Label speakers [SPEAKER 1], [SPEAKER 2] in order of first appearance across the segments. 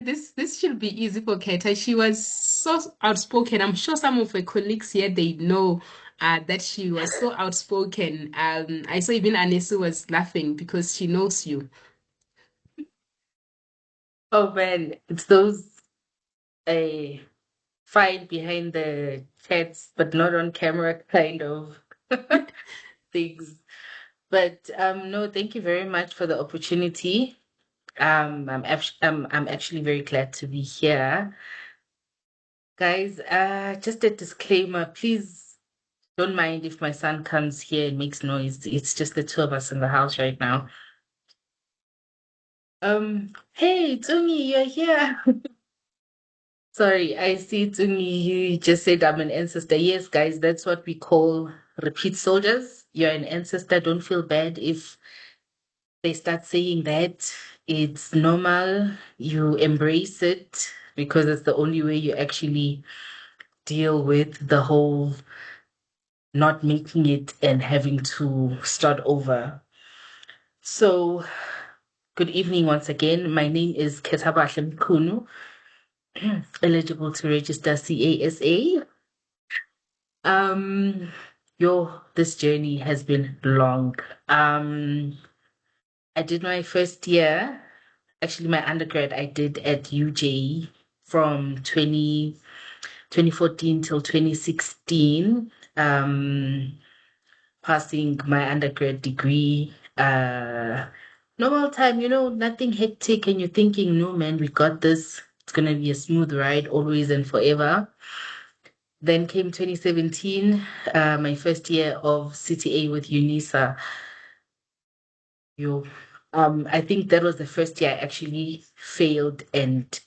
[SPEAKER 1] This should be easy for Keta. She was so outspoken. I'm sure some of her colleagues here they know that she was so outspoken. I saw even Anesu was laughing because she knows you.
[SPEAKER 2] Oh man, it's those uh, fight behind the chats, but not on camera kind of things. But no, thank you very much for the opportunity. I'm actually very glad to be here. Guys, just a disclaimer, please don't mind if my son comes here and makes noise. It's just the two of us in the house right now. Hey, Tumi, you're here. Sorry, I see Tumi, you just said I'm an ancestor. Yes, guys, that's what we call repeat soldiers. You're an ancestor. Don't feel bad if they start saying that. It's normal. You embrace it because it's the only way you actually deal with the whole not making it and having to start over. So, good evening once again. My name is Ketabahle Mchunu, eligible to register CASA. Um, this journey has been long. Um, I did my first year, actually my undergrad I did at UJ from 2014 till 2016. Passing my undergrad degree. Normal time, nothing hectic, and you're thinking, no man, we got this. It's gonna be a smooth ride, always and forever. Then came 2017, my first year of CTA with UNISA. You, I think that was the first year I actually failed and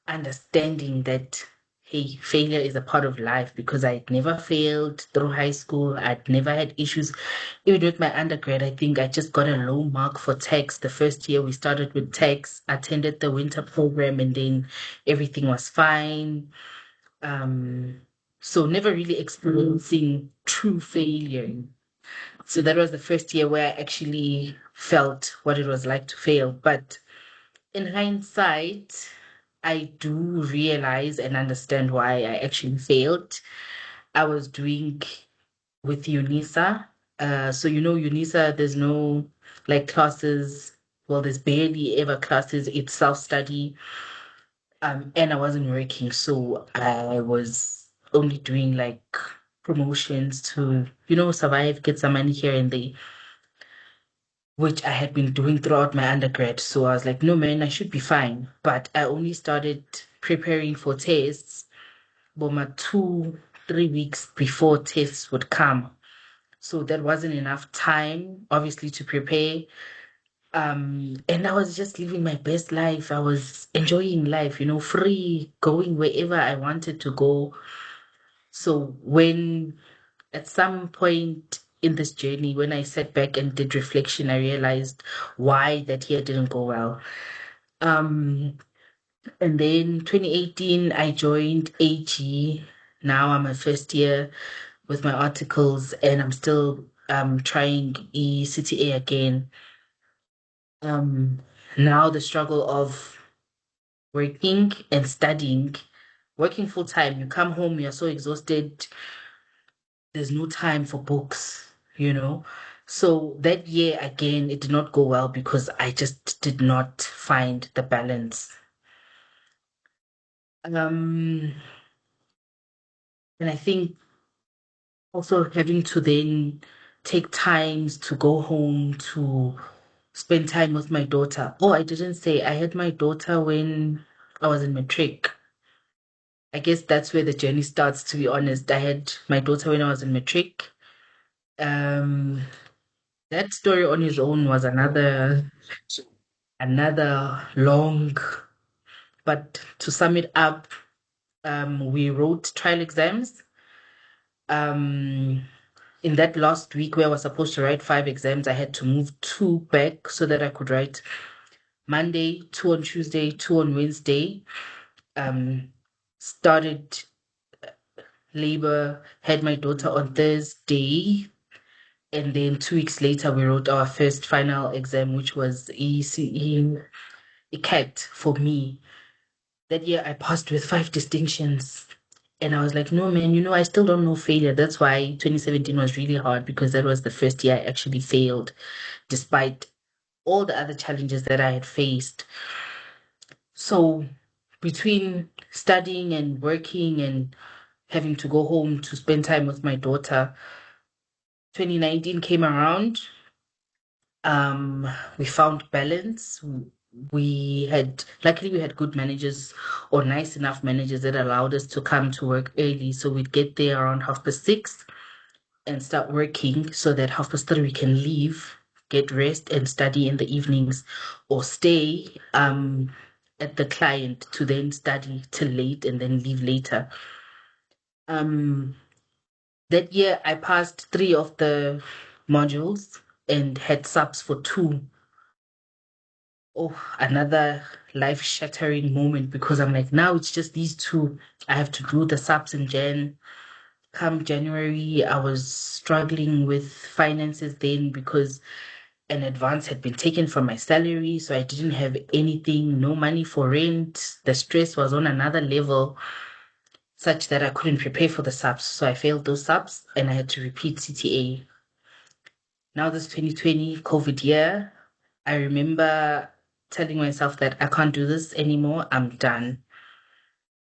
[SPEAKER 2] understanding that hey, failure is a part of life because I'd never failed through high school. I'd never had issues. Even with my undergrad, I think I just got a low mark for text. The first year we started with text, attended the winter program, and then everything was fine. Um, so never really experiencing true failure. So that was the first year where I actually felt what it was like to fail. But in hindsight, I do realize and understand why I actually failed. I was doing with UNISA. So UNISA, there's no like classes. Well, there's barely ever classes. It's self-study. And I wasn't working, so I was only doing like promotions to, survive, get some money here and there, which I had been doing throughout my undergrad. So I was like, no, man, I should be fine. But I only started preparing for tests about 2, 3 weeks before tests would come. So that wasn't enough time, obviously, to prepare. And I was just living my best life. I was enjoying life, free, going wherever I wanted to go. So when at some point in this journey, when I sat back and did reflection, I realized why that year didn't go well. Um, and then 2018, I joined AG. Now I'm a first year with my articles, and I'm still trying ECTA again. Um, Now the struggle of working and studying, working full time. You come home, you're so exhausted. There's no time for books, you know. So that year again, it did not go well because I just did not find the balance. Um, and I think also having to then take times to go home to spend time with my daughter. Oh, I didn't say I had my daughter when I was in matric. I guess that's where the journey starts, to be honest. I had my daughter when I was in matric. Um, that story on his own was another long, but to sum it up, we wrote trial exams. Um, in that last week where I was supposed to write 5 exams, I had to move two back so that I could write Monday, two on Tuesday, two on Wednesday. Um, Started labor, had my daughter on Thursday, and then 2 weeks later we wrote our first final exam, which was ECE. cat for me. That year I passed with 5 distinctions. And I was like, no, man, I still don't know failure. That's why 2017 was really hard because that was the first year I actually failed, despite all the other challenges that I had faced. So between studying and working and having to go home to spend time with my daughter, 2019 came around. Um, we found balance. Luckily we had good managers or nice enough managers that allowed us to come to work early. So we'd get there around 6:30 and start working so that 3:30 we can leave, get rest and study in the evenings or stay at the client to then study till late and then leave later. Um, that year I passed 3 of the modules and had subs for 2. Oh, another life-shattering moment because I'm like, now it's just these 2. I have to do the subs in Jan. Come January, I was struggling with finances then because an advance had been taken from my salary, so I didn't have anything, no money for rent. The stress was on another level, such that I couldn't prepare for the subs. So I failed those subs and I had to repeat CTA. Now this 2020 COVID year, I remember telling myself that I can't do this anymore. I'm done.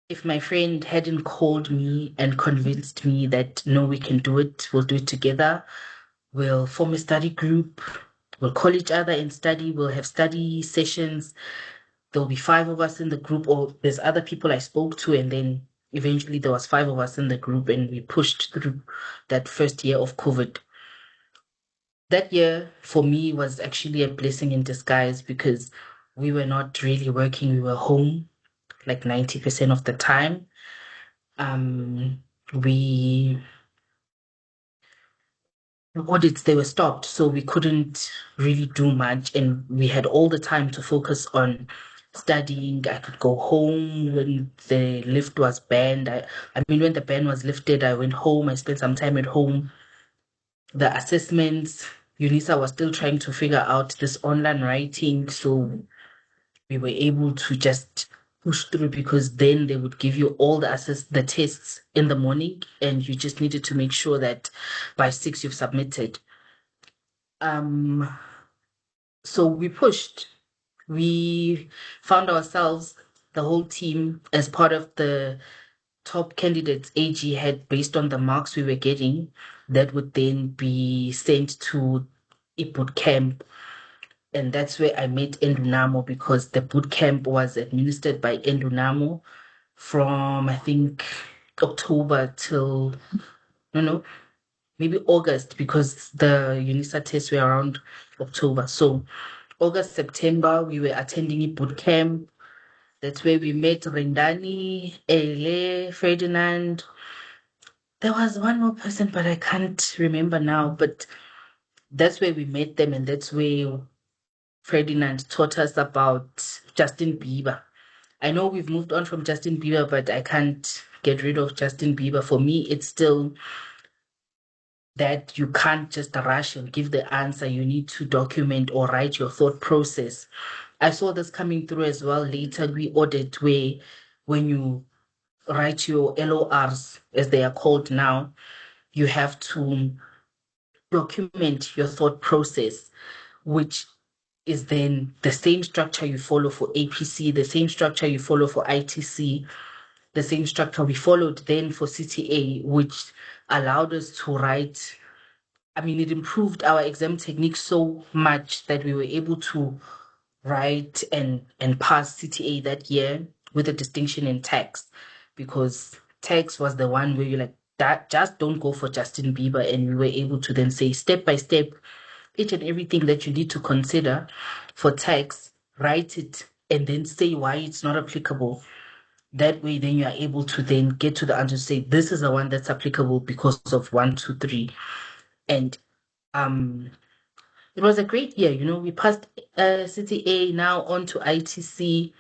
[SPEAKER 2] If my friend hadn't called me and convinced me that no, we can do it, we'll do it together, we'll form a study group, we'll call each other and study, we'll have study sessions. There'll be 5 of us in the group, or there's other people I spoke to, and then eventually there was 5 of us in the group, and we pushed through that first year of COVID. That year for me was actually a blessing in disguise because we were not really working, we were home like 90% of the time. We audits, they were stopped, so we couldn't really do much, and we had all the time to focus on studying. I could go home when the lift was banned. I mean, when the ban was lifted, I went home. I spent some time at home. The assessments, UNISA was still trying to figure out this online writing, so we were able to just push through because then they would give you all the tests in the morning, and you just needed to make sure that by 6 you've submitted. Um, so we pushed. We found ourselves, the whole team, as part of the top candidates AG had based on the marks we were getting, that would then be sent to a boot camp. And that's where I met Endunamo because the boot camp was administered by Endunamo from, I think, October till, no, no, maybe August because the UNISA tests were around October. So August, September, we were attending a boot camp. That's where we met Rendani, Ele, Ferdinand. There was one more person, but I can't remember now. But that's where we met them, and that's where Ferdinand taught us about Justin Bieber. I know we've moved on from Justin Bieber, but I can't get rid of Justin Bieber. For me, it's still that you can't just rush and give the answer. You need to document or write your thought process. I saw this coming through as well later. We audit where when you write your LORs, as they are called now, you have to document your thought process, which is then the same structure you follow for APC, the same structure you follow for ITC, the same structure we followed then for CTA, which allowed us to write. I mean, it improved our exam technique so much that we were able to write and pass CTA that year with a distinction in text, because text was the one where you like that just don't go for Justin Bieber, and we were able to then say step by step each and everything that you need to consider for text, write it, and then say why it's not applicable. That way, then you are able to then get to the answer, say this is the one that's applicable because of 1, 2, 3. And um it was a great year. We passed CTA, now on to ITC.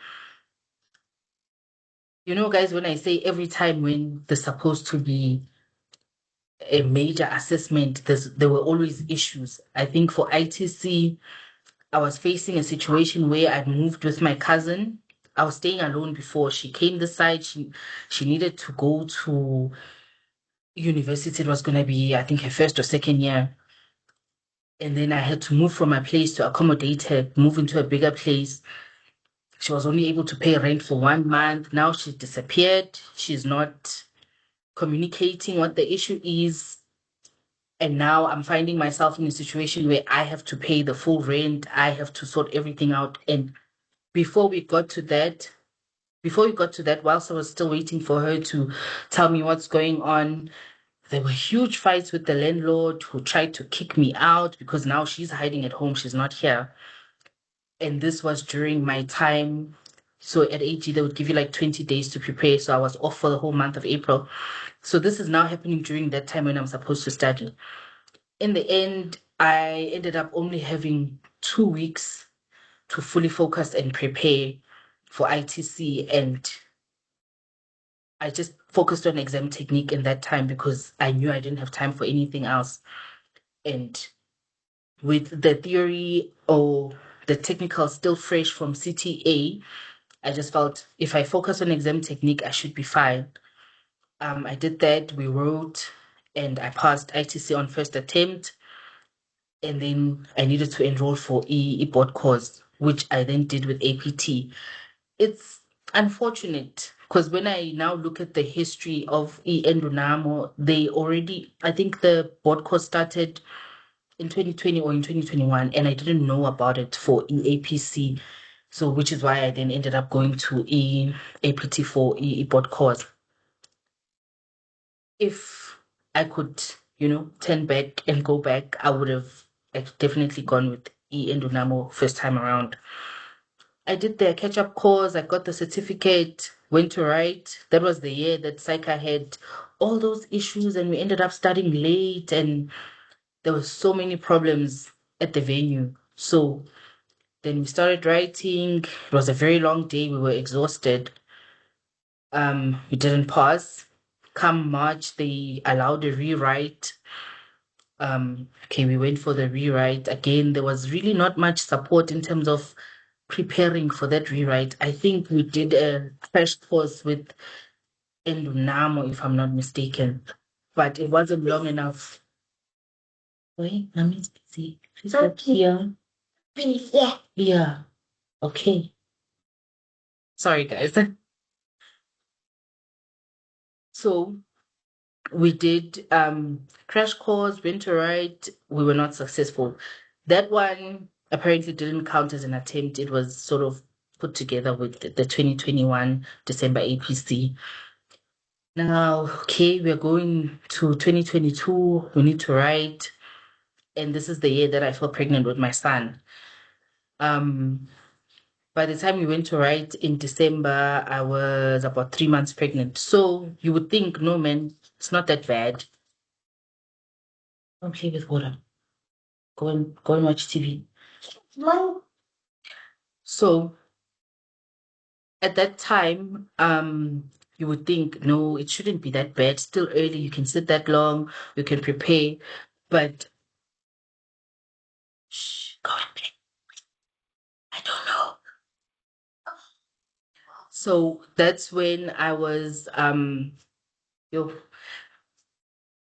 [SPEAKER 2] Guys, when I say every time when there's supposed to be a major assessment, there were always issues. I think for ITC, I was facing a situation where I'd moved with my cousin. I was staying alone before she came this side. She needed to go to university. It was gonna be, I think, her first or second year. And then I had to move from my place to accommodate her, move into a bigger place. She was only able to pay rent for 1 month. Now she's disappeared. She's not communicating what the issue is. And now I'm finding myself in a situation where I have to pay the full rent. I have to sort everything out. And before we got to that, whilst I was still waiting for her to tell me what's going on, there were huge fights with the landlord who tried to kick me out because now she's hiding at home. She's not here. And this was during my time. So at AG, they would give you like 20 days to prepare. So I was off for the whole month of April. So this is now happening during that time when I'm supposed to study. In the end, I ended up only having 2 weeks to fully focus and prepare for ITC. And I just focused on exam technique in that time because I knew I didn't have time for anything else. And with the theory or the technical still fresh from CTA, I just felt if I focus on exam technique, I should be fine. I did that, we wrote, and I passed ITC on first attempt. And then I needed to enroll for board course, which I then did with APT. It's unfortunate because when I now look at the history of Endunamo, they already, I think the board course started in 2020 or in 2021, and I didn't know about it for EAPC. So, which is why I then ended up going to APT for board course. If I could, turn back and go back, I would have definitely gone with Endunamo first time around. I did the catch-up course, I got the certificate, went to write. That was the year that Psycha had all those issues and we ended up starting late and there were so many problems at the venue. So then we started writing. It was a very long day. We were exhausted. We didn't pass. Come March, they allowed a rewrite. Okay, we went for the rewrite. Again, there was really not much support in terms of preparing for that rewrite. I think we did a crash course with Endunamo, if I'm not mistaken, but it wasn't long enough. Wait, mommy's busy. She's not here. Yeah. Yeah. Okay. Sorry, guys. So we did crash course, winter ride. We were not successful. That one apparently didn't count as an attempt. It was sort of put together with the 2021 December APC. Now, okay, we're going to 2022. We need to write. And this is the year that I fell pregnant with my son. Um, by the time we went to write in December, I was about 3 months pregnant. So you would think, no, man, it's not that bad. Don't play with water. Go and watch TV. No. So at that time, you would think, no, it shouldn't be that bad. Still early, you can sit that long, you can prepare. But shh, go and play. I don't know. So that's when I was yo,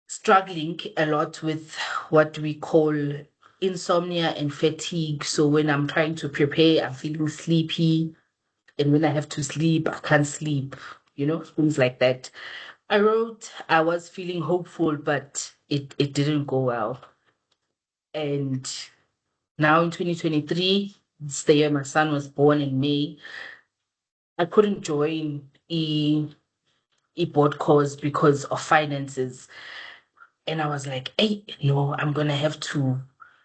[SPEAKER 2] struggling a lot with what we call insomnia and fatigue. So when I'm trying to prepare, I'm feeling sleepy. And when I have to sleep, I can't sleep, things like that. I wrote, I was feeling hopeful, but it didn't go well. And now in 2023, it's the year my son was born in May, I couldn't join board course because of finances. And I was like, hey, no, I'm gonna have to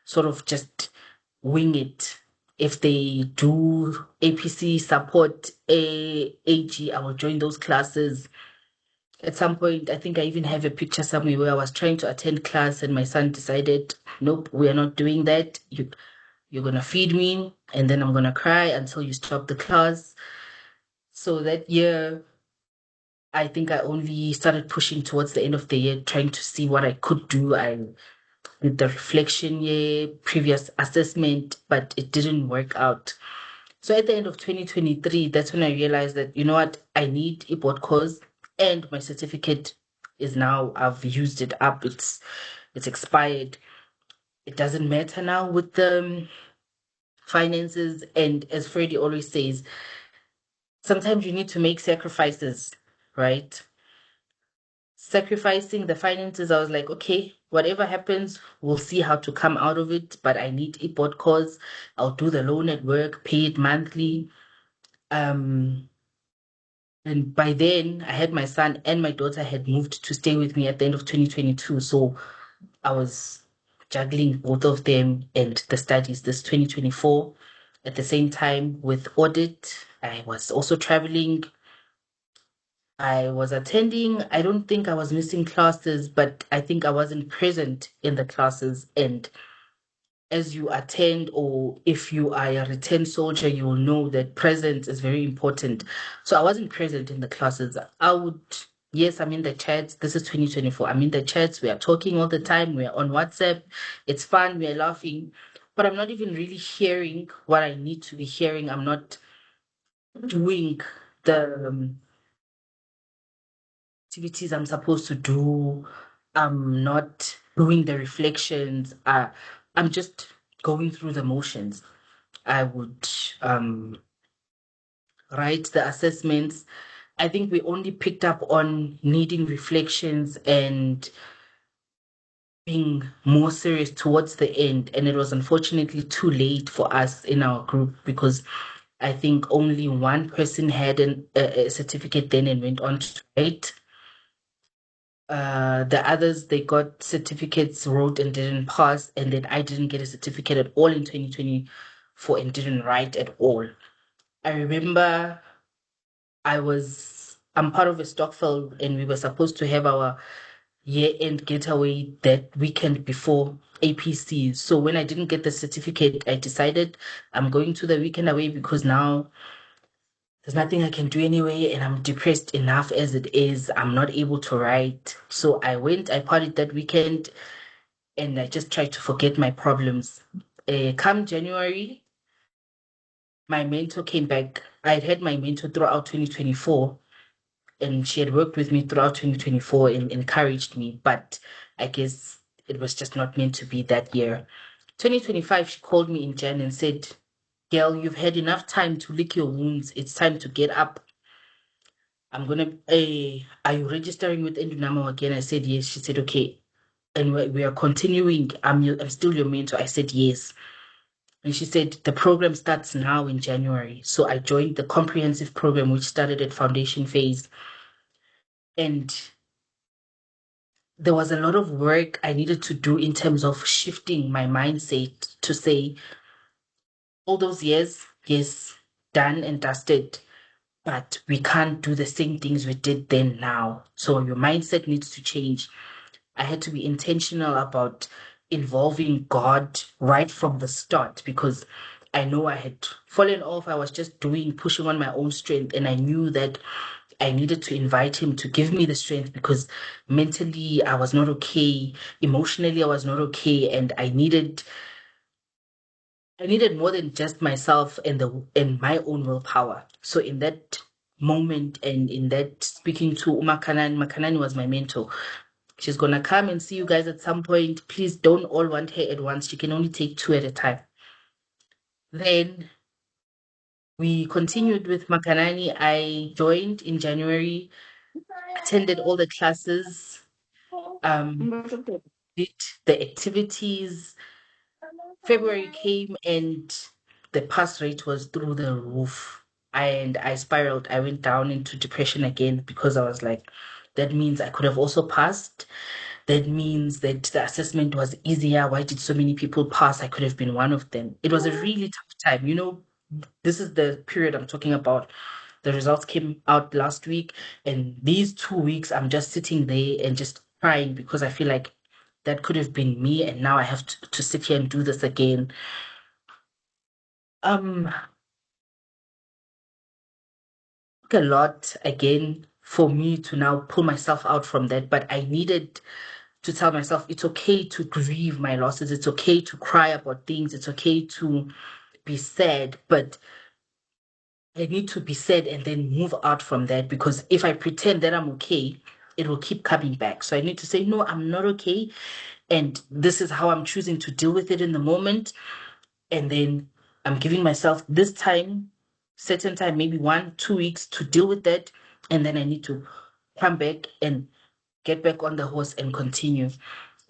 [SPEAKER 2] sort of just wing it. If they do APC support AG, I will join those classes. At some point, I think I even have a picture somewhere where I was trying to attend class and my son decided, nope, we are not doing that. You're gonna feed me and then I'm gonna cry until you stop the class. So that year, I think I only started pushing towards the end of the year, trying to see what I could do. did the reflection year, previous assessment, but it didn't work out. So at the end of 2023, that's when I realized that, you know what, I need a board course and my certificate is now, I've used it up. It's expired. It doesn't matter now with the finances. And as Freddie always says, sometimes you need to make sacrifices, right? Sacrificing the finances, I was like, okay, whatever happens, we'll see how to come out of it. But I need a board course. I'll do the loan at work, pay it monthly. Um, And by then, I had my son and my daughter had moved to stay with me at the end of 2022. So I was juggling both of them and the studies this 2024. At the same time, with audit, I was also traveling. I was attending, I don't think I was missing classes, but I think I wasn't present in the classes. And as you attend, or if you are a return soldier, you will know that presence is very important. So I wasn't present in the classes. I would, yes, I'm in the chats. This is 2024. I'm in the chats. We are talking all the time. We are on WhatsApp. It's fun. We are laughing. But I'm not even really hearing what I need to be hearing. I'm not doing the activities I'm supposed to do. I'm not doing the reflections. I'm just going through the motions. I would write the assessments. I think we only picked up on needing reflections and being more serious towards the end. And it was unfortunately too late for us in our group because I think only one person had a certificate then and went on to write. The others, they got certificates, wrote and didn't pass. And then I didn't get a certificate at all in 2024 and didn't write at all. I remember I'm part of a Stockfell and we were supposed to have our year-end getaway that weekend before APC. So when I didn't get the certificate, I decided I'm going to the weekend away because now there's nothing I can do anyway, and I'm depressed enough as it is. I'm not able to write. So I went, I partied that weekend, and I just tried to forget my problems. Come January, my mentor came back. I'd had my mentor throughout 2024 and she had worked with me throughout 2024 and encouraged me, but I guess it was just not meant to be that year. 2025, she called me in Jan and said, Girl, you've had enough time to lick your wounds. It's time to get up. I'm gonna, are you registering with Endunamo again? I said, yes. She said, okay. And we are continuing. I'm still your mentor. I said, yes. And she said, the program starts now in January. So I joined the comprehensive program, which started at foundation phase. And there was a lot of work I needed to do in terms of shifting my mindset to say, all those years, yes, done and dusted, but we can't do the same things we did then now. So your mindset needs to change. I had to be intentional about involving God right from the start because I know I had fallen off. I was just pushing on my own strength, and I knew that I needed to invite him to give me the strength because mentally I was not okay, emotionally I was not okay, and I needed more than just myself and my own willpower. So in that moment and in that speaking to Makanani was my mentor. She's gonna come and see you guys at some point. Please don't all want her at once. She can only take two at a time. Then we continued with Makanani. I joined in January, attended all the classes, um, did the activities. February came and the pass rate was through the roof. And I spiraled. I went down into depression again because I was like, that means I could have also passed. That means that the assessment was easier. Why did so many people pass? I could have been one of them. It was a really tough time. This is the period I'm talking about. The results came out last week, and these 2 weeks, I'm just sitting there and just crying because I feel like that could have been me, and now I have to sit here and do this again. Um, took a lot again for me to now pull myself out from that, but I needed to tell myself it's okay to grieve my losses, it's okay to cry about things, it's okay to be sad, but I need to be sad and then move out from that, because if I pretend that I'm okay, it will keep coming back. So I need to say, no, I'm not okay. And this is how I'm choosing to deal with it in the moment. And then I'm giving myself this time, certain time, maybe 1, 2 weeks to deal with that. And then I need to come back and get back on the horse and continue.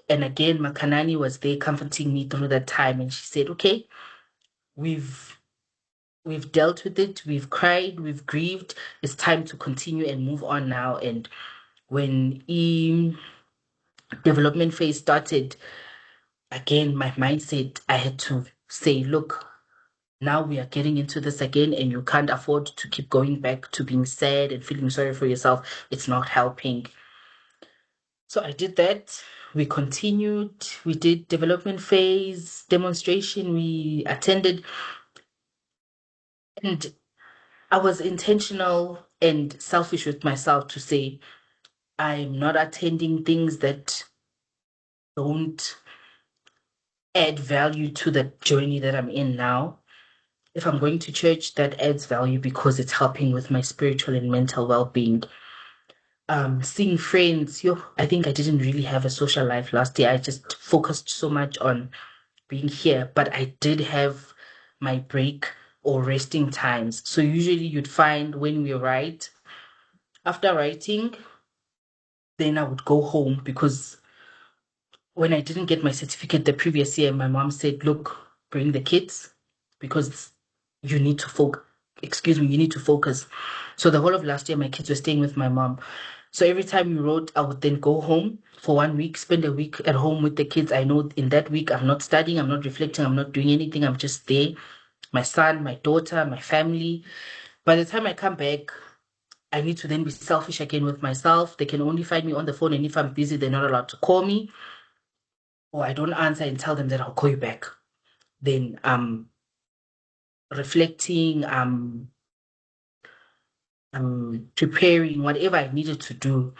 [SPEAKER 2] And again, Makanani was there comforting me through that time. And she said, okay, we've we've dealt with it, we've cried, we've grieved. It's time to continue and move on now. And when development phase started, again, my mindset, I had to say, look, now we are getting into this again, and you can't afford to keep going back to being sad and feeling sorry for yourself. It's not helping. So I did that. We continued. We did development phase demonstration. We attended, and I was intentional and selfish with myself to say, I'm not attending things that don't add value to the journey that I'm in now. If I'm going to church, that adds value because it's helping with my spiritual and mental well-being. Seeing friends, I think I didn't really have a social life last year. I just focused so much on being here, but I did have my break or resting times. So usually you'd find when we write, after writing, then I would go home, because when I didn't get my certificate the previous year, my mom said, look, bring the kids because you need to focus. Excuse me, you need to focus. So the whole of last year, my kids were staying with my mom. So every time we wrote, I would then go home for 1 week, spend a week at home with the kids. I know in that week, I'm not studying, I'm not reflecting, I'm not doing anything. I'm just there. My son, my daughter, my family. By the time I come back, I need to then be selfish again with myself. They can only find me on the phone, and if I'm busy, they're not allowed to call me, or I don't answer and tell them that I'll call you back. Then I'm reflecting, I'm preparing whatever I needed to do.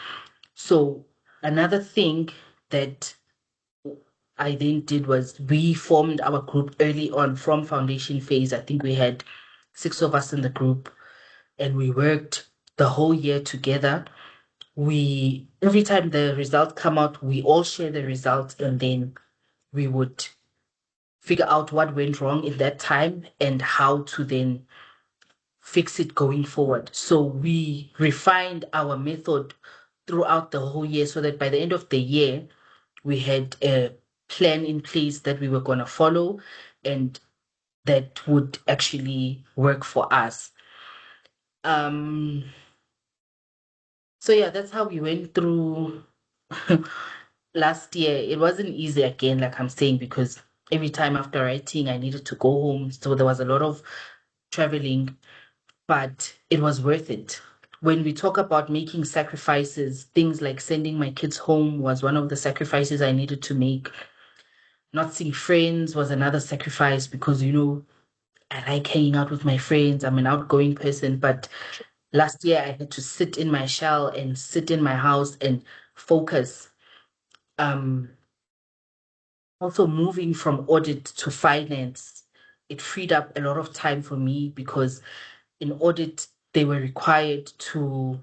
[SPEAKER 2] So another thing that I then did was we formed our group early on from foundation phase. I think we had 6 of us in the group, and we worked the whole year together. We every time the results come out, we all share the results, and then we would figure out what went wrong in that time and how to then fix it going forward. So we refined our method throughout the whole year so that by the end of the year, we had a plan in place that we were going to follow and that would actually work for us. Um, so yeah, that's how we went through last year. It wasn't easy again, like I'm saying, because every time after writing, I needed to go home. So there was a lot of traveling, but it was worth it. When we talk about making sacrifices, things like sending my kids home was one of the sacrifices I needed to make. Not seeing friends was another sacrifice because, I like hanging out with my friends. I'm an outgoing person, but last year I had to sit in my shell and sit in my house and focus. Um, Also moving from audit to finance, it freed up a lot of time for me because in audit, they were required to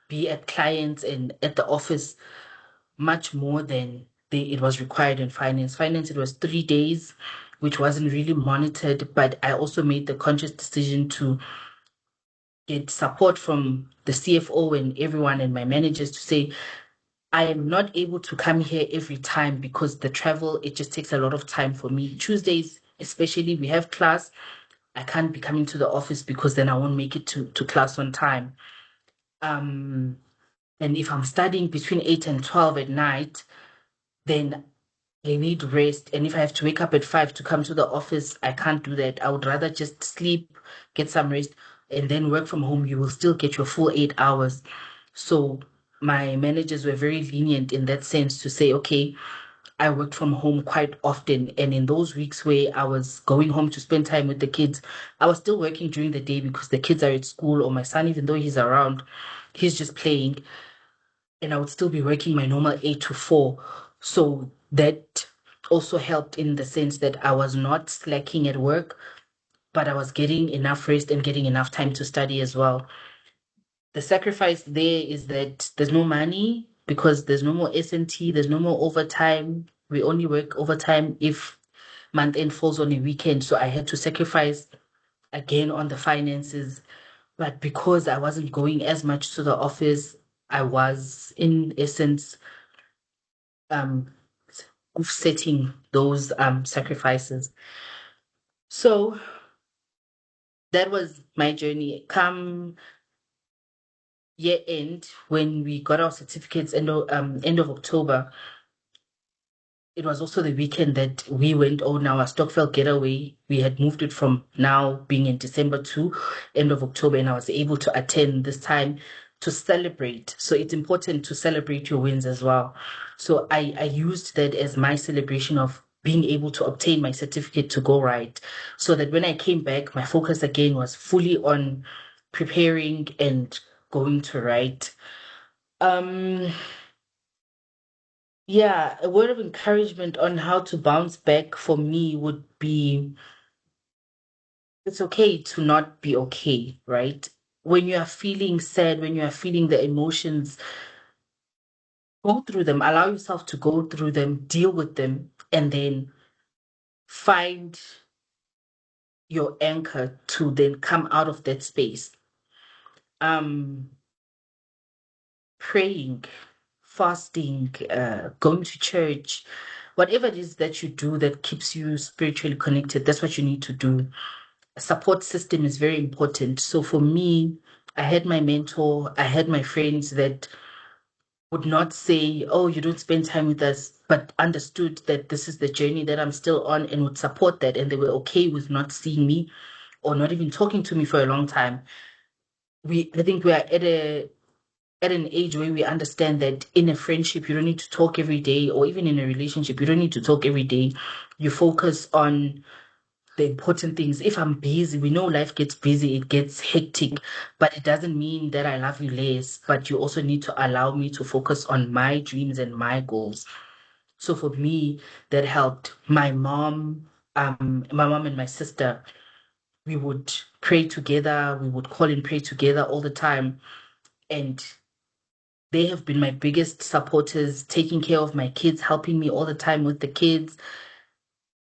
[SPEAKER 2] be at clients and at the office much more than it was required in finance. Finance, it was 3 days, which wasn't really monitored, but I also made the conscious decision to get support from the CFO and everyone and my managers to say, I am not able to come here every time because the travel, it just takes a lot of time for me. Tuesdays, especially, we have class. I can't be coming to the office because then I won't make it to class on time. Um, and if I'm studying between 8 and 12 at night, then I need rest. And if I have to wake up at 5 to come to the office, I can't do that. I would rather just sleep, get some rest, and then work from home. You will still get your full 8 hours. So my managers were very lenient in that sense to say, okay, I worked from home quite often. And in those weeks where I was going home to spend time with the kids, I was still working during the day because the kids are at school, or my son, even though he's around, he's just playing. And I would still be working my normal 8 to 4. So that also helped in the sense that I was not slacking at work, but I was getting enough rest and getting enough time to study as well. The sacrifice there is that there's no money because there's no more S&T, there's no more overtime. We only work overtime if month end falls on a weekend. So I had to sacrifice again on the finances. But because I wasn't going as much to the office, I was in essence um offsetting those sacrifices. So that was my journey. Come year end, when we got our certificates end of October, it was also the weekend that we went on our Stockville getaway. We had moved it from now being in December to end of October, and I was able to attend this time to celebrate. So it's important to celebrate your wins as well. So I used that as my celebration of being able to obtain my certificate to go right. So that when I came back, my focus again was fully on preparing and going to write. Um, yeah, a word of encouragement on how to bounce back for me would be it's okay to not be okay, right? When you are feeling sad, when you are feeling the emotions, go through them, allow yourself to go through them, deal with them, and then find your anchor to then come out of that space. Um, Praying, fasting, going to church, whatever it is that you do that keeps you spiritually connected, that's what you need to do. A support system is very important. So for me, I had my mentor, I had my friends that would not say, oh, you don't spend time with us, but understood that this is the journey that I'm still on and would support that. And they were okay with not seeing me or not even talking to me for a long time. I think we are at an age where we understand that in a friendship, you don't need to talk every day, or even in a relationship, you don't need to talk every day. You focus on the important things. If I'm busy, we know life gets busy, it gets hectic, but it doesn't mean that I love you less. But you also need to allow me to focus on my dreams and my goals. So for me, that helped. My mom and my sister, we would pray together, we would call and pray together all the time. And they have been my biggest supporters, taking care of my kids, helping me all the time with the kids.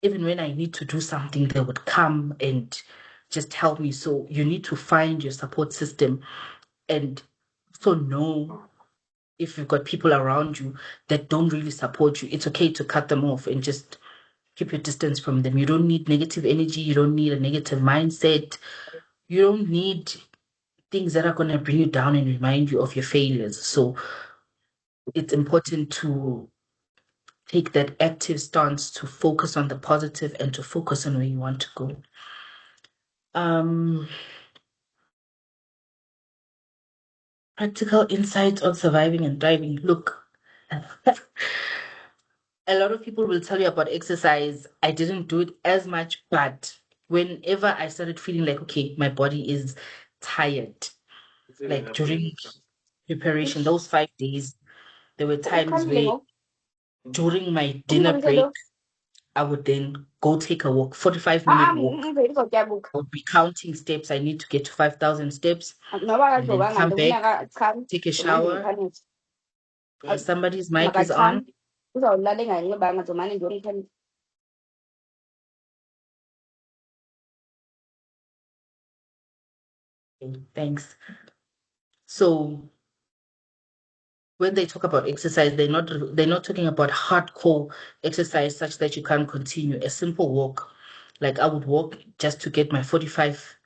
[SPEAKER 2] Even when I need to do something, they would come and just help me. So you need to find your support system and so know if you've got people around you that don't really support you, it's okay to cut them off and just keep your distance from them. You don't need negative energy. You don't need a negative mindset. You don't need things that are going to bring you down and remind you of your failures. So it's important to take that active stance to focus on the positive and to focus on where you want to go. Um, Practical insights on surviving and thriving. Look, a lot of people will tell you about exercise. I didn't do it as much, but whenever I started feeling like, okay, my body is tired, like during preparation, those 5 days, there were times where during my dinner break, I would then go take a walk, 45-minute walk. I would be counting steps. I need to get to 5,000 steps and then come back, take a shower. Somebody's mic is on. Okay, thanks. So when they talk about exercise, they're not talking about hardcore exercise such that you can't continue. A simple walk, like I would walk just to get my 45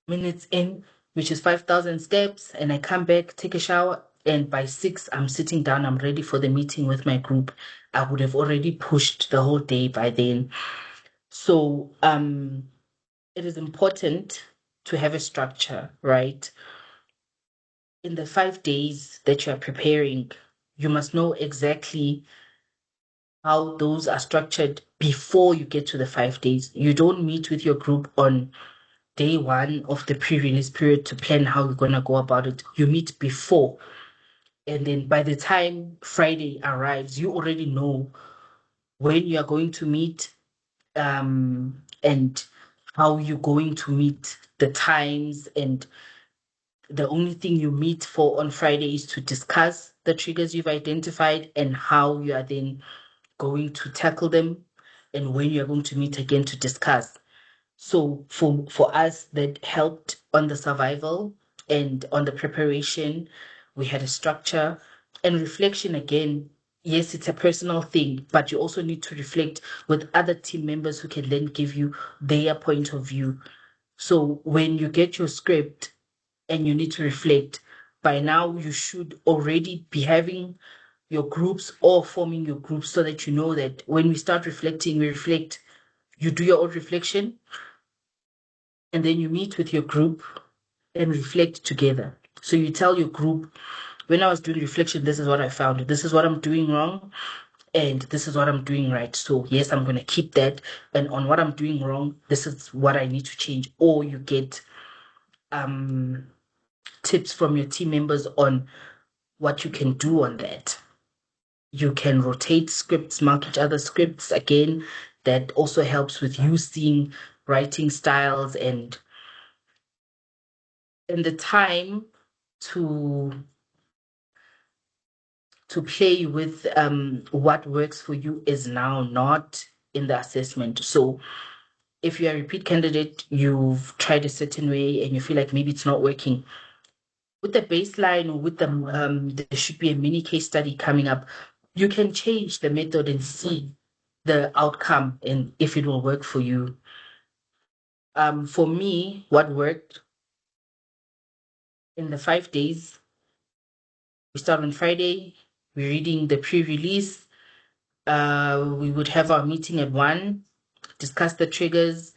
[SPEAKER 2] minutes in, which is 5,000 steps, and I come back, take a shower, and by 6, I'm sitting down, I'm ready for the meeting with my group. I would have already pushed the whole day by then. So it is important to have a structure, right? In the 5 days that you are preparing, you must know exactly how those are structured before you get to the 5 days. You don't meet with your group on day one of the pre-release period to plan how you're going to go about it. You meet before And then by the time Friday arrives, you already know when you are going to meet, and how you're going to meet, the times, and the only thing you meet for on Friday is to discuss the triggers you've identified and how you are then going to tackle them, and when you're going to meet again to discuss. So for us, that helped on the survival and on the preparation. We had a structure and reflection again. Yes, it's a personal thing, but you also need to reflect with other team members who can then give you their point of view. So when you get your script and you need to reflect, by now you should already be having your groups or forming your groups so that you know that when we start reflecting, we reflect, you do your own reflection, and then you meet with your group and reflect together. So you tell your group, when I was doing reflection, this is what I found. This is what I'm doing wrong, and this is what I'm doing right. So yes, I'm going to keep that. And on what I'm doing wrong, this is what I need to change. Or you get um tips from your team members on what you can do on that. You can rotate scripts, mark each other's scripts again. That also helps with you seeing writing styles and the time to play with what works for you is now, not in the assessment. So if you're a repeat candidate, you've tried a certain way and you feel like maybe it's not working, with the baseline or with the there should be a mini case study coming up. You can change the method and see the outcome and if it will work for you. For me, what worked in the 5 days, we start on Friday, we're reading the pre-release. We would have our meeting at 1, discuss the triggers,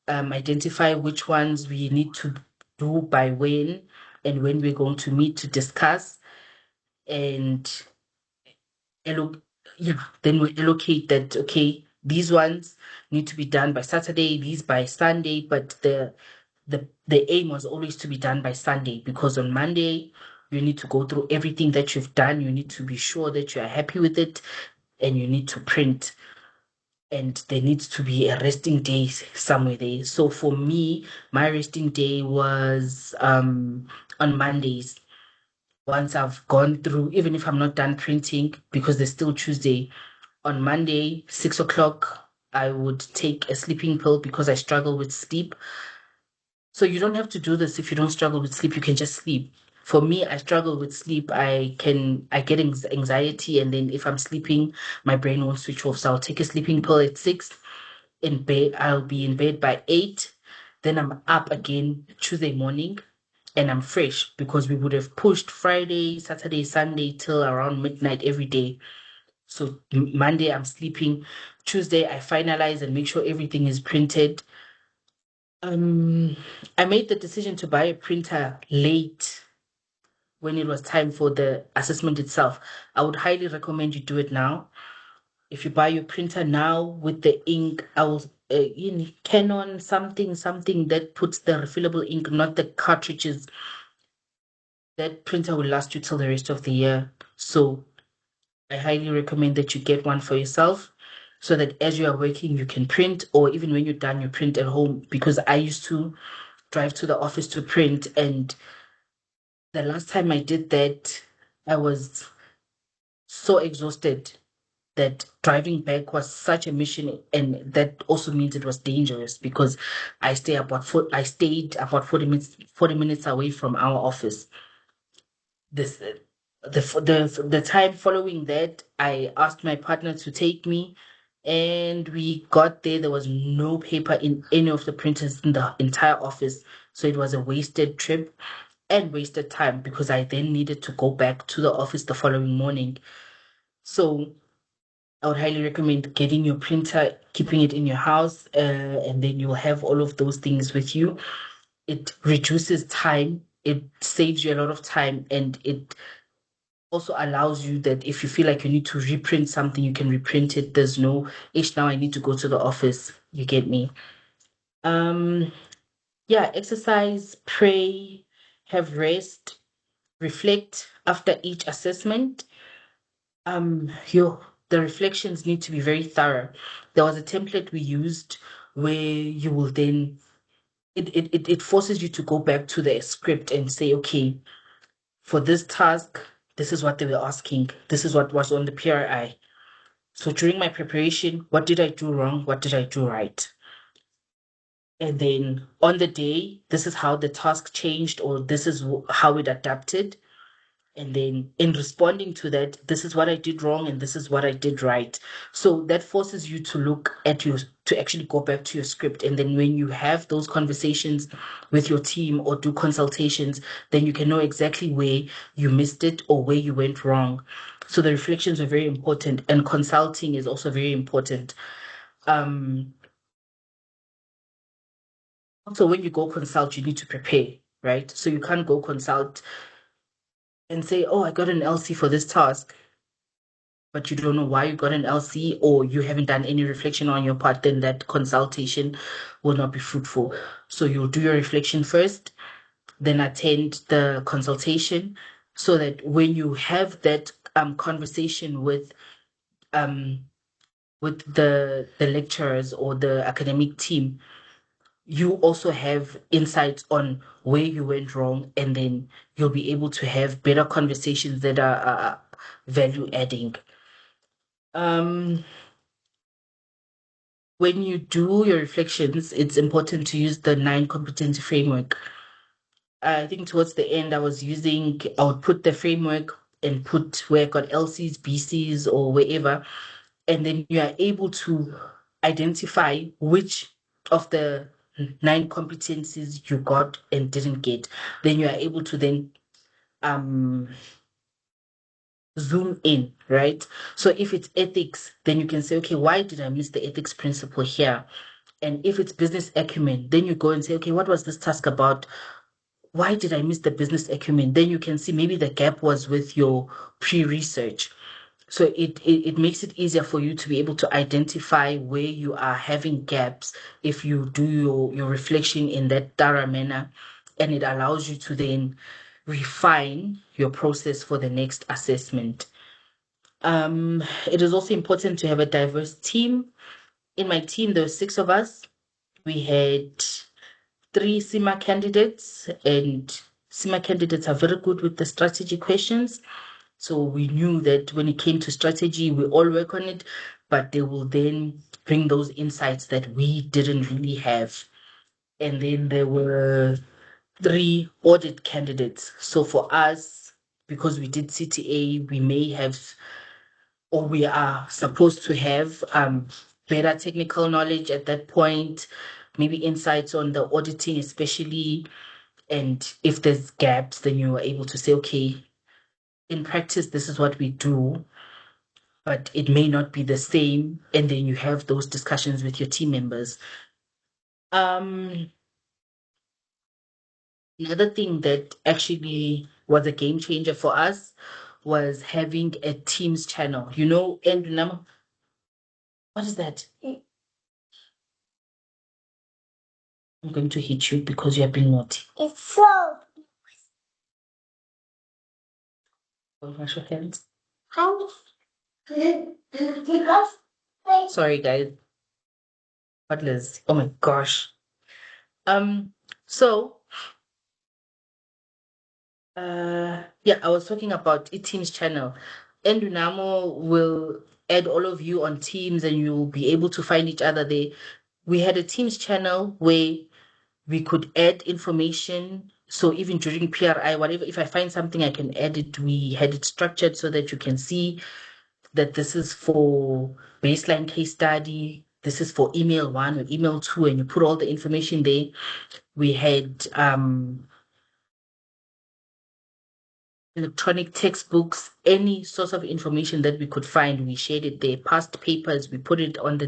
[SPEAKER 2] identify which ones we need to do by when, and when we're going to meet to discuss. And alloc- yeah, then we allocate that, okay, these ones need to be done by Saturday, these by Sunday, but the aim was always to be done by Sunday, because on Monday you need to go through everything that you've done. You need to be sure that you are happy with it, and you need to print, and there needs to be a resting day somewhere there. So for me, my resting day was on Mondays. Once I've gone through, even if I'm not done printing, because there's still Tuesday, on Monday, 6 o'clock, I would take a sleeping pill because I struggle with sleep. So you don't have to do this if you don't struggle with sleep. You can just sleep. For me, I struggle with sleep. I get anxiety, and then if I'm sleeping, my brain won't switch off. So I'll take a sleeping pill at 6. In bed, I'll be in bed by 8. Then I'm up again Tuesday morning, and I'm fresh because we would have pushed Friday, Saturday, Sunday till around midnight every day. So Monday I'm sleeping. Tuesday I finalize and make sure everything is printed. Um, I made the decision to buy a printer late when it was time for the assessment itself. I would highly recommend you do it now. If you buy your printer now with the ink, I will in Canon something that puts the refillable ink, not the cartridges. That printer will last you till the rest of the year. So I highly recommend that you get one for yourself so that as you are working, you can print, or even when you're done, you print at home. Because I used to drive to the office to print, and the last time I did that, I was so exhausted that driving back was such a mission, and that also means it was dangerous because I stayed about 40 minutes away from our office. This the time following that, I asked my partner to take me, and we got there. There was no paper in any of the printers in the entire office, so it was a wasted trip and wasted time because I then needed to go back to the office the following morning. So I would highly recommend getting your printer, keeping it in your house, and then you'll have all of those things with you. It reduces time, it saves you a lot of time, and it also allows you that if you feel like you need to reprint something, you can reprint it. There's no each now I need to go to the office. You get me? Um, yeah, exercise, pray, have rest. reflect after each assessment. The reflections need to be very thorough. There was a template we used where you will then it forces you to go back to the script and say, okay, for this task, this is what they were asking. This is what was on the PRI. So during my preparation, what did I do wrong? What did I do right? And then on the day, this is how the task changed, or this is how it adapted. And then in responding to that, this is what I did wrong and this is what I did right. So that forces you to look at to actually go back to your script. And then when you have those conversations with your team or do consultations, then you can know exactly where you missed it or where you went wrong. So the reflections are very important, and consulting is also very important. Also, when you go consult, you need to prepare, right? So you can't go consult and say, oh, I got an LC for this task, but you don't know why you got an LC, or you haven't done any reflection on your part, then that consultation will not be fruitful. So you'll do your reflection first, then attend the consultation, so that when you have that conversation with the lecturers or the academic team, you also have insights on where you went wrong, and then you'll be able to have better conversations that are value adding. When you do your reflections, it's important to use the 9 competency framework. I think towards the end, I would put the framework and put where I got LCs, BCs, or wherever, and then you are able to identify which of the 9 competencies you got and didn't get. Then you are able to then zoom in, right? So if it's ethics, then you can say, okay, why did I miss the ethics principle here? And if it's business acumen, then you go and say, okay, what was this task about? Why did I miss the business acumen? Then you can see maybe the gap was with your pre-research. So it makes it easier for you to be able to identify where you are having gaps if you do your reflection in that thorough manner, and it allows you to then refine your process for the next assessment. It is also important to have a diverse team. In my team, there were 6 of us. We had 3 SEMA candidates, and SEMA candidates are very good with the strategy questions. So we knew that when it came to strategy, we all work on it, but they will then bring those insights that we didn't really have. And then there were 3 audit candidates. So for us, because we did CTA, we may have, or we are supposed to have better technical knowledge at that point, maybe insights on the auditing, especially. And if there's gaps, then you are able to say, okay, in practice, this is what we do, but it may not be the same. And then you have those discussions with your team members. Another thing that actually was a game changer for us was having a Teams channel. And what is that? I'm going to hit you because you have been naughty. It's so. Wash your hands. Sorry, guys. Toddlers. Oh my gosh. So, yeah, I was talking about Teams channel. And Dunamo will add all of you on Teams, and you'll be able to find each other there. We had a Teams channel where we could add information. So even during PRI, whatever, if I find something, I can add it. We had it structured so that you can see that this is for baseline case study, this is for email 1 or email 2, and you put all the information there. We had electronic textbooks, any source of information that we could find, we shared it there. Past papers, we put it on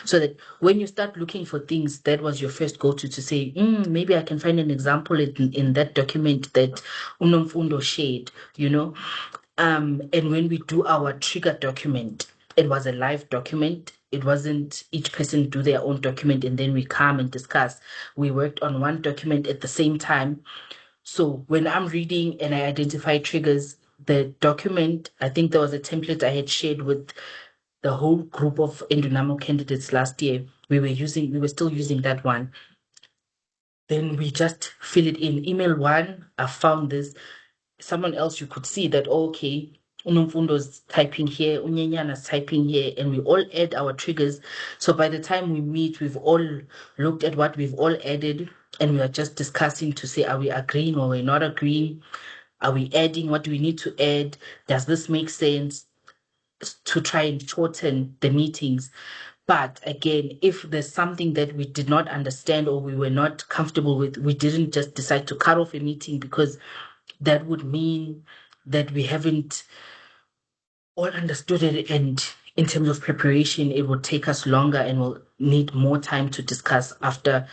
[SPEAKER 2] so that when you start looking for things, that was your first go-to to say, maybe I can find an example in that document that Unomfundo shared, And when we do our trigger document, it was a live document. It wasn't each person do their own document and then we come and discuss. We worked on one document at the same time. So when I'm reading and I identify triggers, the document, I think there was a template I had shared with the whole group of Endunamo candidates last year. We were still using that one. Then we just fill it in. Email one, I found this. Someone else, you could see that, okay, Unomfundo's typing here, Unyenyana's typing here, and we all add our triggers. So by the time we meet, we've all looked at what we've all added, and we are just discussing to say, are we agreeing or we're not agreeing? Are we adding? What do we need to add? Does this make sense? To try and shorten the meetings. But again, if there's something that we did not understand or we were not comfortable with, we didn't just decide to cut off a meeting because that would mean that we haven't all understood it. And in terms of preparation, it will take us longer and we'll need more time to discuss after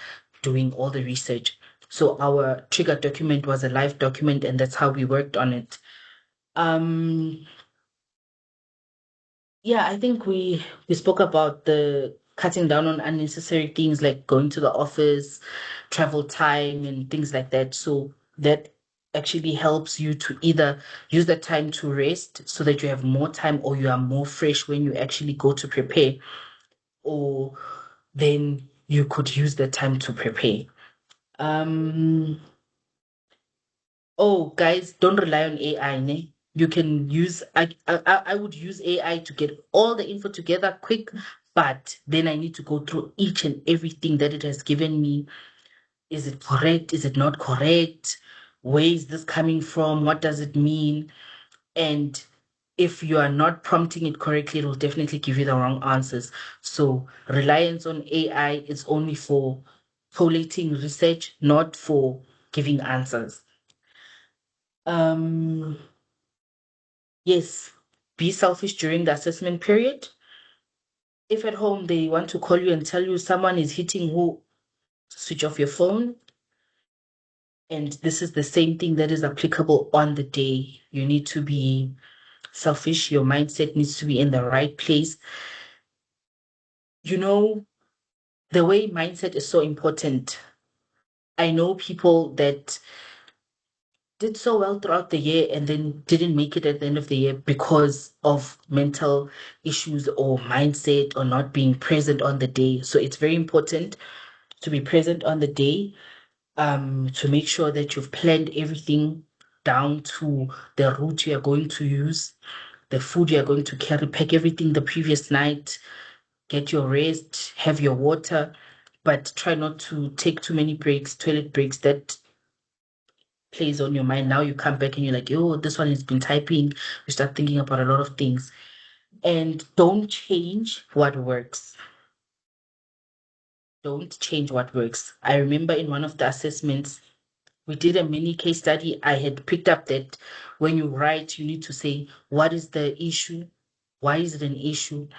[SPEAKER 2] doing all the research. So our trigger document was a live document, and that's how we worked on it. Um, Yeah, I think we spoke about the cutting down on unnecessary things like going to the office, travel time, and things like that. So that actually helps you to either use that time to rest so that you have more time or you are more fresh when you actually go to prepare, or then you could use the time to prepare. Um, Oh, guys, don't rely on AI, ne? You can use I would use AI to get all the info together quick, but then I need to go through each and everything that it has given me. Is it correct? Is it not correct? Where is this coming from? What does it mean? And if you are not prompting it correctly, it will definitely give you the wrong answers. So reliance on AI is only for collating research, not for giving answers. Um, yes, be selfish during the assessment period. If at home they want to call you and tell you someone is hitting who, switch off your phone. And this is the same thing that is applicable on the day. You need to be selfish. Your mindset needs to be in the right place. You know, the way mindset is so important. I know people that did so well throughout the year and then didn't make it at the end of the year because of mental issues or mindset or not being present on the day. So it's very important to be present on the day, to make sure that you've planned everything down to the route you are going to use, the food you are going to carry, pack everything the previous night, get your rest, have your water, but try not to take too many breaks, toilet breaks. That plays on your mind. Now you come back and you're like, oh, this one has been typing. You start thinking about a lot of things. And don't change what works. Don't change what works. I remember in one of the assessments, we did a mini case study. I had picked up that when you write, you need to say, what is the issue? Why is it an issue?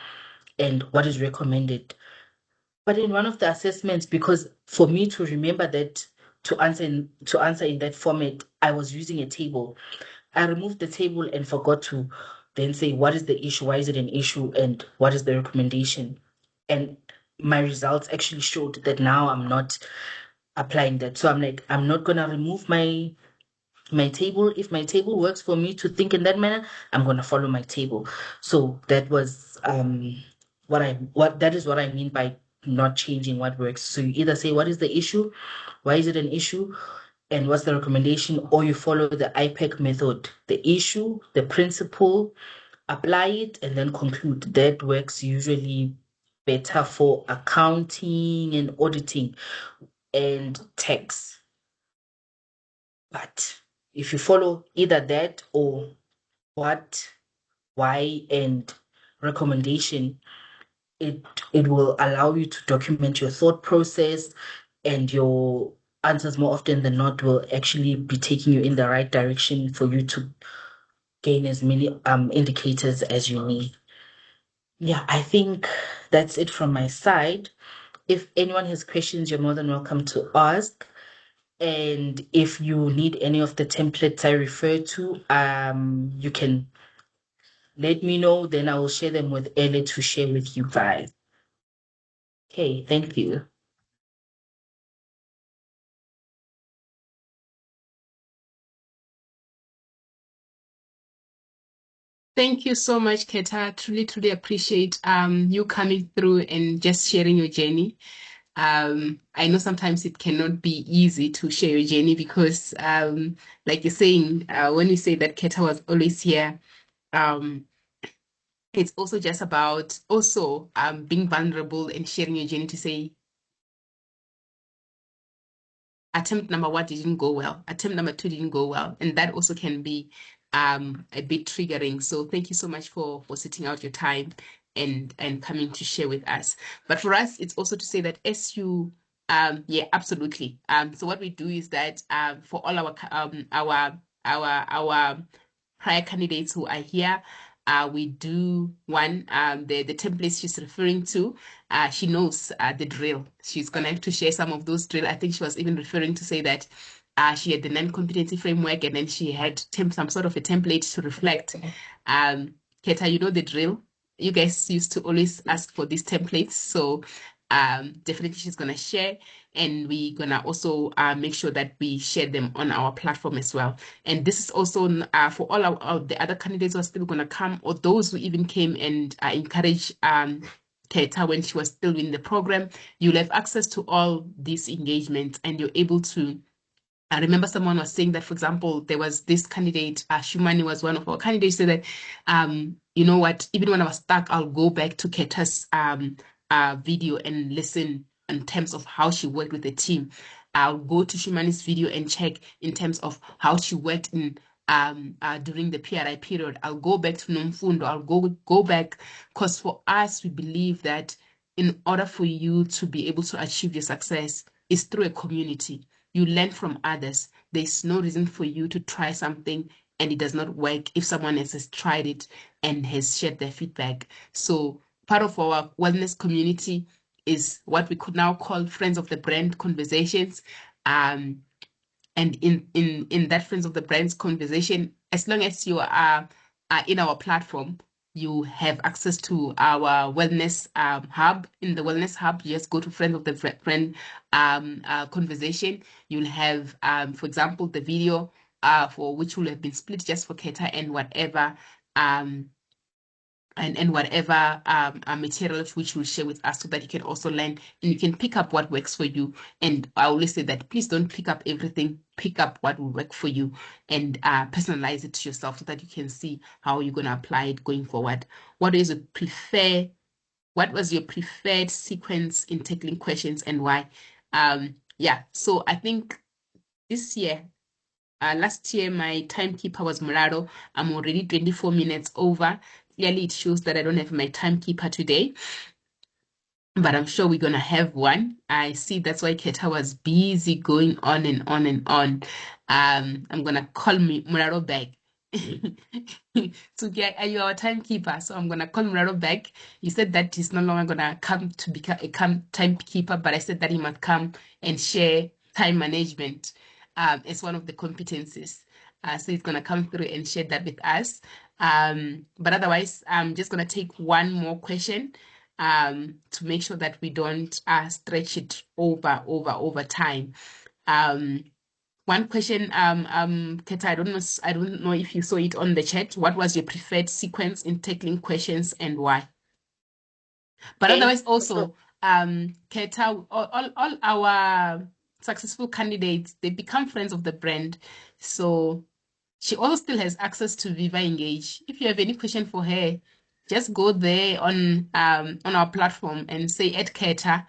[SPEAKER 2] And what is recommended? But in one of the assessments, because for me to remember that to answer in that format, I was using a table. I removed the table and forgot to then say, what is the issue? Why is it an issue? And what is the recommendation? And my results actually showed that now I'm not applying that. So I'm like, I'm not gonna remove my table. If my table works for me to think in that manner, I'm gonna follow my table. So that was what that is what I mean by not changing what works. So you either say what is the issue, why is it an issue, and what's the recommendation, or you follow the IPEC method, the issue, the principle, apply it, and then conclude. That works usually better for accounting and auditing and tax. But if you follow either that or what, why, and recommendation, it it will allow you to document your thought process, and your answers more often than not will actually be taking you in the right direction for you to gain as many indicators as you need. Yeah, I think that's it from my side. If anyone has questions, you're more than welcome to ask. And if you need any of the templates I refer to, you can let me know, then I will share them with Ellie to share with you guys. Okay, thank you.
[SPEAKER 1] Thank you so much, Keta. Truly, truly appreciate you coming through and just sharing your journey. I know sometimes it cannot be easy to share your journey because, like you're saying, when you say that Keta was always here, um, it's also just about also being vulnerable and sharing your journey to say, attempt number one didn't go well, attempt number two didn't go well, and that also can be a bit triggering. So thank you so much for sitting out your time and coming to share with us. But for us, it's also to say that as you yeah, absolutely. So what we do is that for all our prior candidates who are here. We do one, the templates she's referring to. She knows the drill. She's going to have to share some of those drill. I think she was even referring to say that she had the non-competency framework and then she had some sort of a template to reflect. Keta, you know the drill. You guys used to always ask for these templates. So definitely she's going to share and we're going to also make sure that we share them on our platform as well. And this is also for all the other candidates who are still going to come, or those who even came and encouraged Teta when she was still in the program. You'll have access to all these engagements and you're able to. I remember someone was saying that, for example, there was this candidate, Shumani was one of our candidates, said that, you know what, even when I was stuck, I'll go back to Keta's video and listen in terms of how she worked with the team. I'll go to Shumani's video and check in terms of how she worked in during the PRI period. I'll go back to Nomfundo. I'll go back because for us, we believe that in order for you to be able to achieve your success is through a community. You learn from others. There's no reason for you to try something and it does not work if someone else has tried it and has shared their feedback. So part of our wellness community is what we could now call Friends of the Brand conversations. And in that Friends of the Brands conversation, as long as you are in our platform, you have access to our wellness hub. In the wellness hub, you just go to Friends of the Brand conversation. You'll have, for example, the video for which will have been split just for Keta and whatever um, and whatever materials which we'll share with us so that you can also learn and you can pick up what works for you. And I always say that please don't pick up everything, pick up what will work for you and personalize it to yourself so that you can see how you're going to apply it going forward. What was your preferred sequence in tackling questions and why? Yeah, so I think this year last year, my timekeeper was Muraro. I'm already 24 minutes over. Clearly, it shows that I don't have my timekeeper today, but I'm sure we're going to have one. I see that's why Keta was busy going on and on and on. I'm going to call Muraro back. So, yeah, are you our timekeeper? So I'm going to call Muraro back. He said that he's no longer going to come to become a timekeeper, but I said that he must come and share time management as one of the competencies. So he's going to come through and share that with us. But otherwise, I'm just going to take one more question to make sure that we don't stretch it over time. One question, Keta, I don't know if you saw it on the chat. What was your preferred sequence in tackling questions and why? But
[SPEAKER 2] Okay.
[SPEAKER 1] otherwise, also, Keta, all our successful candidates, they become friends of the brand. So she also still has access to Viva Engage. If you have any question for her, just go there on our platform and say at Keta.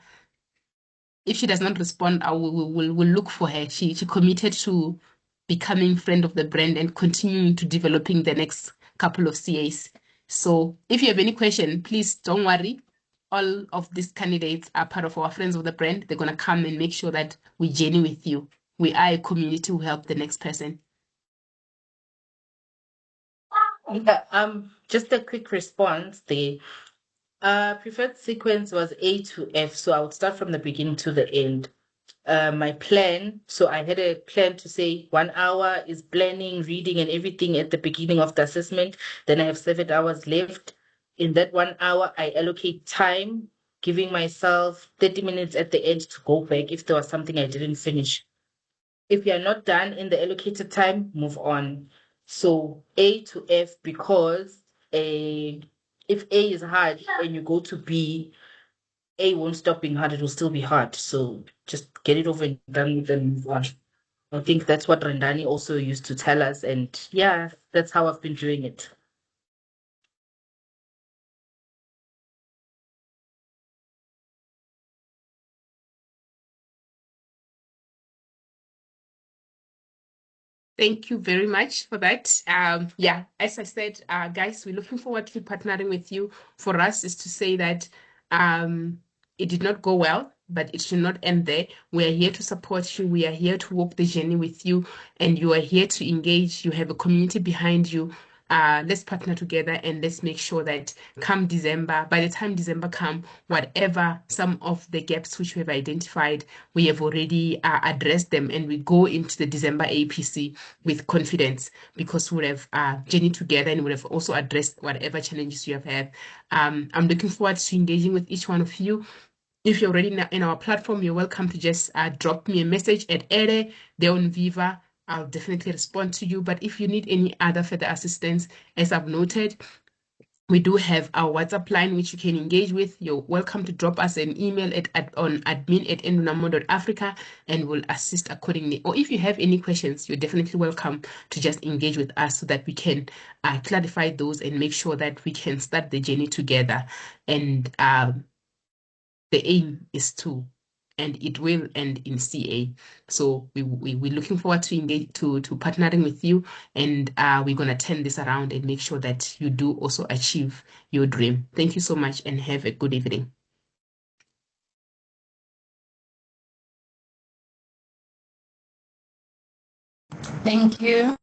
[SPEAKER 1] If she does not respond, I will look for her. She committed to becoming friend of the brand and continuing to developing the next couple of CAs. So if you have any question, please don't worry. All of these candidates are part of our friends of the brand. They're gonna come and make sure that we journey with you. We are a community who help the next person.
[SPEAKER 2] Yeah, just a quick response. The preferred sequence was A to F, so I would start from the beginning to the end. My plan, so I had a plan to say 1 hour is planning, reading, and everything at the beginning of the assessment. Then I have 7 hours left. In that 1 hour, I allocate time, giving myself 30 minutes at the end to go back if there was something I didn't finish. If you're not done in the allocated time, move on. So A to F because a if A is hard and you go to B, A won't stop being hard, it will still be hard. So just get it over and done with and move on. I think that's what Rendani also used to tell us, and yeah, that's how I've been doing it.
[SPEAKER 1] Thank you very much for that. Yeah, as I said, guys, we're looking forward to partnering with you. For us, is to say that it did not go well, but it should not end there. We are here to support you. We are here to walk the journey with you, and you are here to engage. You have a community behind you. Let's partner together and let's make sure that come December, by the time December come, whatever some of the gaps which we have identified, we have already addressed them, and we go into the December APC with confidence because we would have journeyed together and would have also addressed whatever challenges you have had. I'm looking forward to engaging with each one of you. If you're already in our platform, you're welcome to just drop me a message at Ere, there on Viva. I'll definitely respond to you. But if you need any other further assistance, as I've noted, we do have our WhatsApp line, which you can engage with. You're welcome to drop us an email on admin@endunamo.africa and we'll assist accordingly. Or if you have any questions, you're definitely welcome to just engage with us so that we can clarify those and make sure that we can start the journey together. And the aim is to, and it will end in CA. So we're looking forward to engage to partnering with you, and we're gonna turn this around and make sure that you do also achieve your dream. Thank you so much and have a good evening.
[SPEAKER 3] Thank you.